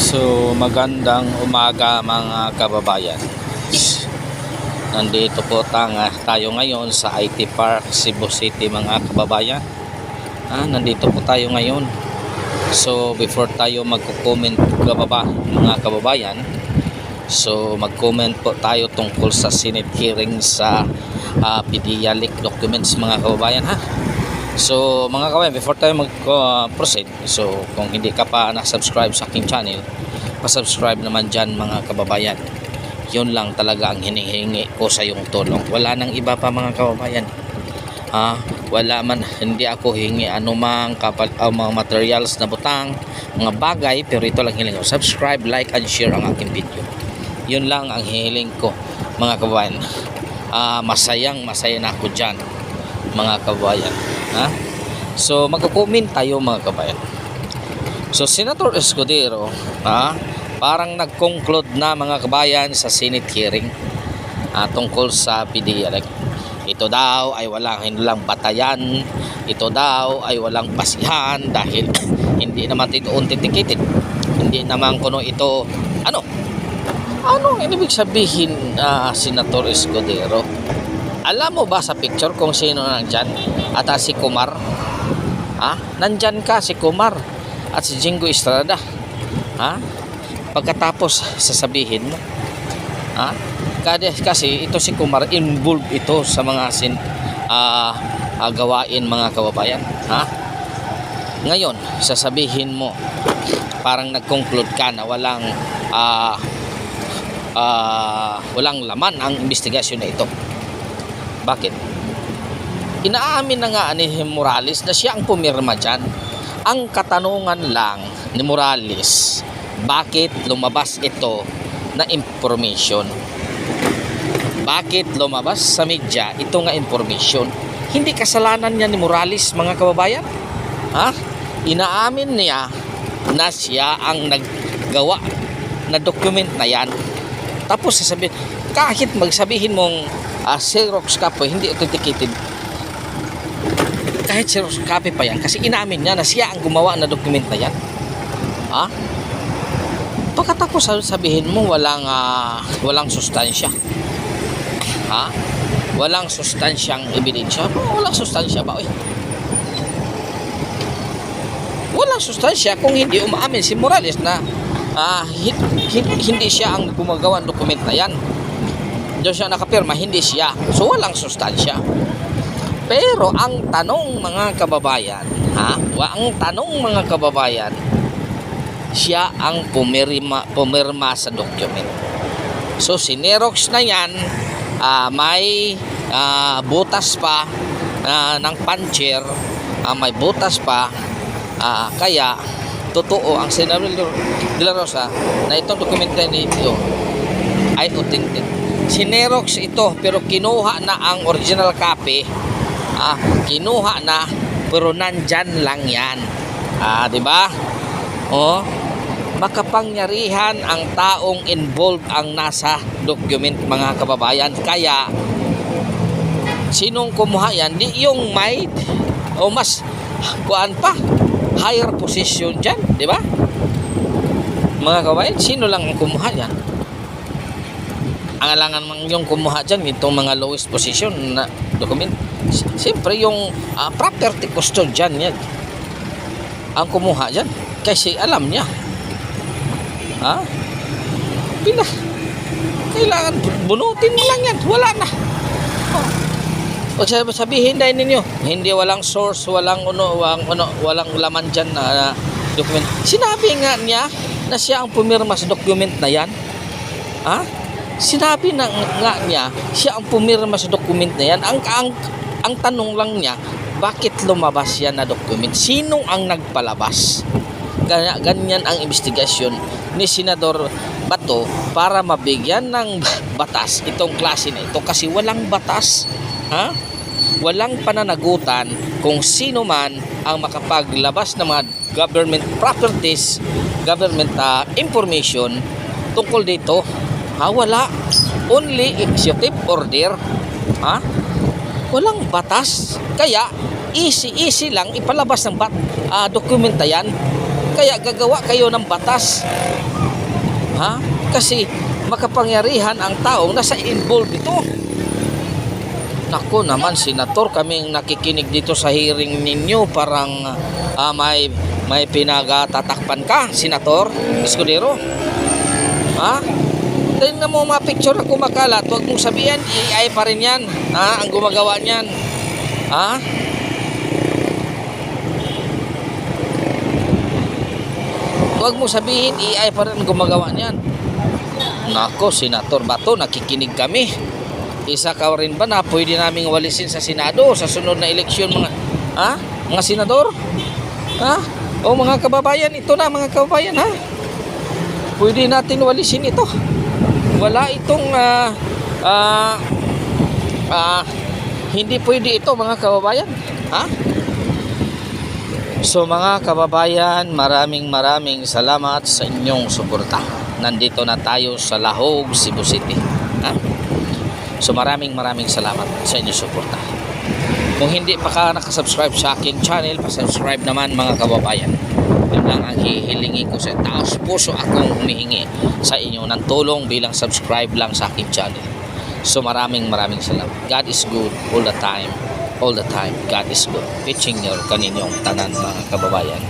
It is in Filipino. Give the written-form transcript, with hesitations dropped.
So magandang umaga mga kababayan. Nandito po tayo ngayon sa IT Park, Cebu City mga kababayan. Nandito po tayo ngayon. So before tayo magko-comment mga kababayan, so mag-comment po tayo tungkol sa Senate hearing sa PDEA leak documents mga kababayan ha. So mga kababayan, before tayo mag-proceed, so kung hindi ka pa na-subscribe sa aking channel, pa-subscribe naman dyan mga kababayan. Yun lang talaga ang hinihingi ko sa iyong tulong. Wala nang iba pa mga kababayan. Wala man, hindi ako hingi anumang mga materials na butang, mga bagay, pero ito lang hiling ko. Subscribe, like, and share ang aking video. Yun lang ang hiling ko mga kababayan. Masaya na ako dyan mga kababayan. So magko-comment tayo mga kabayan. So Senator Escudero parang nag-conclude na mga kabayan sa Senate hearing tungkol sa PDEA. Ito daw ay walang batayan, ito daw ay walang basihan dahil hindi naman ito titikitin, hindi naman kuno ito ano ibig sabihin Senator Escudero? Alam mo ba sa picture kung sino nandyan? At si Kumar. Nandyan ka si Kumar at si Jingo Estrada. Pagkatapos sasabihin mo. Kasi ito si Kumar, involved ito sa mga gawain mga kababayan. Ngayon, sasabihin mo, parang nag-conclude ka na walang laman ang investigasyon na ito. Bakit? Inaamin na nga ni Morales na siya ang pumirma dyan. Ang katanungan lang ni Morales, bakit lumabas ito na information? Bakit lumabas sa media ito nga information? Hindi kasalanan niya ni Morales mga kababayan. Inaamin niya na siya ang naggawa na document na yan. Tapos sasabihin, kahit magsabihin mong Xerox copy, hindi authenticated. Kahit Xerox copy pa yan, kasi inamin niya na siya ang gumawa na document na yan. Pagkatapos sabihin mo walang sustansya. Walang sustansyang ebidensya. Walang sustansya ba? Walang sustansya kung hindi umaamin si Morales na hindi siya ang gumagawa ng document na yan. Diyan siya nakapirma, hindi siya. So walang sustansya. Pero ang tanong mga kababayan, siya ang pumirma sa document. So sinerox na yan, may butas pa ng puncher, may butas pa, kaya totoo ang Senador De La Rosa na itong dokumento nito ay authentic. Sinerox ito pero kinuha na ang original copy. Kinuha na pero nandyan lang yan. Di ba? Makapangyarihan ang taong involved ang nasa document mga kababayan. Kaya sinong kumuha yan? Di yung may mas kuan pa higher position dyan, di ba? Mga kababayan, sino lang ang kumuha yan? Ang alangan mang yung kumuha dyan, itong mga lowest position na document. Siyempre yung property custodian yan ang kumuha dyan. Kasi alam niya. Kailangan bunutin mo lang yan. Wala na. Pag sabihin dahil ninyo, hindi walang source, walang laman dyan na document. Sinabi nga niya na siya ang pumirma sa document na yan. Sinabi na nga niya siya ang pumirma sa document na yan. Ang tanong lang niya, bakit lumabas yan na document? Sino ang nagpalabas? Ganyan ang investigasyon ni Senador Bato para mabigyan ng batas itong klase na ito, kasi walang batas. Walang pananagutan kung sino man ang makapaglabas ng mga government properties, government information tungkol dito. Wala. Only executive order. Walang batas. Kaya easy lang ipalabas ng dokumenta yan. kaya gagawa kayo ng batas? Ha? Kasi makapangyarihan ang taong nasa involved dito. Nako naman, Senator, kaming nakikinig dito sa hearing ninyo, parang may pinagtatakpan ka, Senator Escudero. Ha? Tingnan mo mga picture na kumakalat, huwag mong sabihin, AI pa rin yan, ha? Ang gumagawa niyan. Ha? Huwag mong sabihin, AI pa rin ang gumagawa niyan. Nako, Senator Bato, nakikinig kami. Isa ka rin ba na pwede naming walisin sa Senado sa sunod na eleksyon, mga senador? Ha? O mga kababayan, ito na mga kababayan, ha? Pwede natin walisin ito. Wala itong hindi pwede ito, mga kababayan, ha? So mga kababayan, maraming salamat sa inyong suporta. Nandito na tayo sa Lahog, Cebu City, ha? So maraming salamat sa inyong suporta. Kung hindi pa ka nakasubscribe sa aking channel, pasubscribe naman mga kababayan. Yun lang ang hihilingi ko sa taos puso, akong humihingi sa inyo ng tulong bilang subscribe lang sa aking channel. So maraming salamat. God is good all the time. God is good. Pitching your kaninyong tanan mga kababayan.